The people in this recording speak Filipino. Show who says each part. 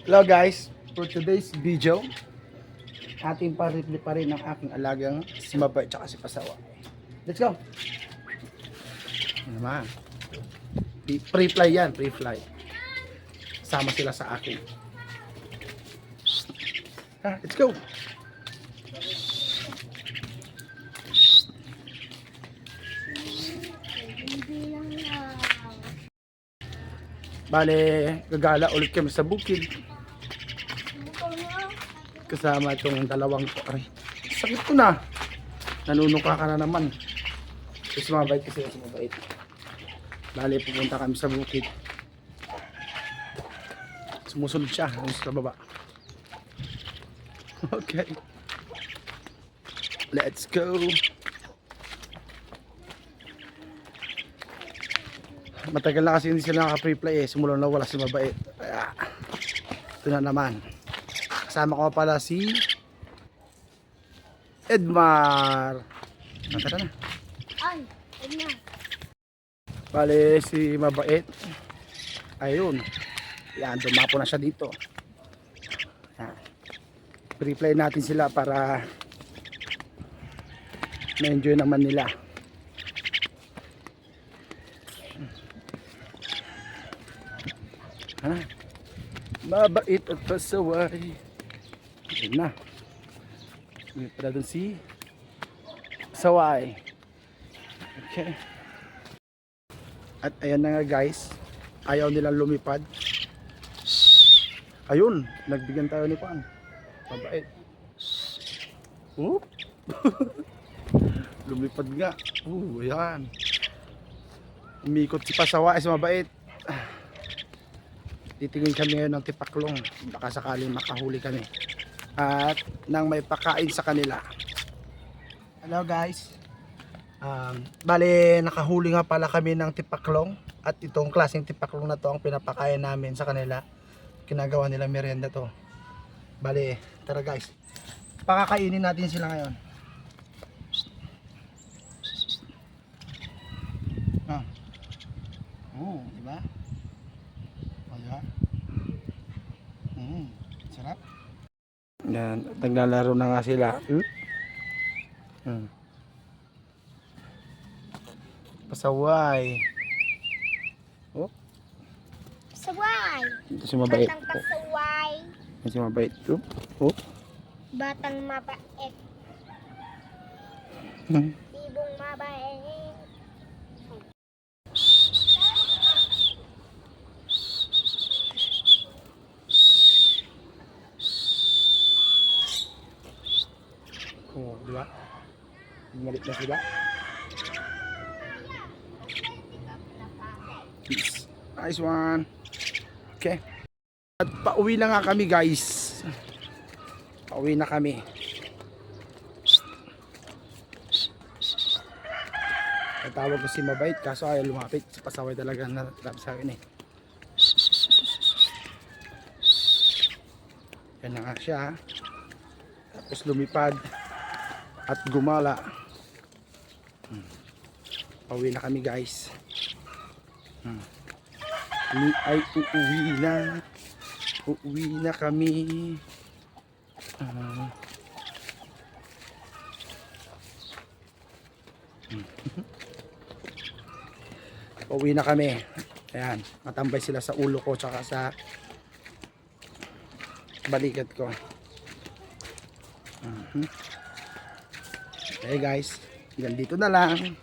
Speaker 1: Hello guys, for today's video, ating pa-review pa rin ang aking alagang si Mabait at si Pasawa. Let's go! Ano naman? Pre-fly yan, pre-fly. Sama sila sa akin. Let's go! Bale, gagala ulit kami sa bukid. Kasama itong dalawang ko. Aray, sakit ko na. Nanunuka ka na naman. Kasi Mabait kasi si Mabait. Bale, pupunta kami sa bukid. Sumusunod siya sa baba. Okay. Let's go. Matagal na kasi hindi sila naka-pre-play Simula na wala si Mabait. Ito na naman. Kasama ko pala si Edmar. Tara na.
Speaker 2: Ay, Edmar.
Speaker 1: Bale si Mabait. Ayun. Yan, dumapo na siya dito. Pre-play natin sila para ma-enjoy naman nila. Mabait at pasaway. Ayun na. May pala dun si Saway. Okay. At ayan na nga guys. Ayaw nilang lumipad. Ayun. Nagbigyan tayo ni Pan. Mabait. Lumipad nga. Ayan. Umikot si Pasaway si Mabait. Titingin kami ngayon ng tipaklong. Baka sakaling makahuli kami. At nang may pakain sa kanila. Hello guys. Bale nakahuli nga pala kami ng tipaklong. At itong klaseng tipaklong na to ang pinapakain namin sa kanila. Kinagawa nila merienda to. Bale tara guys. Pakakainin natin sila ngayon. Diba? Ayan. Sarap. Yan, naglalaro na nga sila. Pasaway. Oh.
Speaker 2: Pasaway.
Speaker 1: Ito si Mabait.
Speaker 2: Batang pasaway.
Speaker 1: Ito si Mabait. Oh.
Speaker 2: Batang mabait. Ibong mabait.
Speaker 1: Oh, di ba? Bumalik na sila. Nice one. Okay. At pauwi na nga kami guys. Pauwi na kami. Natawag ko si Mabait kaso ayaw lumapit. Si Pasaway talaga na sa akin Yan na nga siya. Tapos lumipad at gumala. Pauwi na kami guys. Ay uuwi na. Uuwi na kami. Pauwi na kami. Ayan, matambay sila sa ulo ko tsaka sa balikat ko. Okay guys, hanggang dito na lang.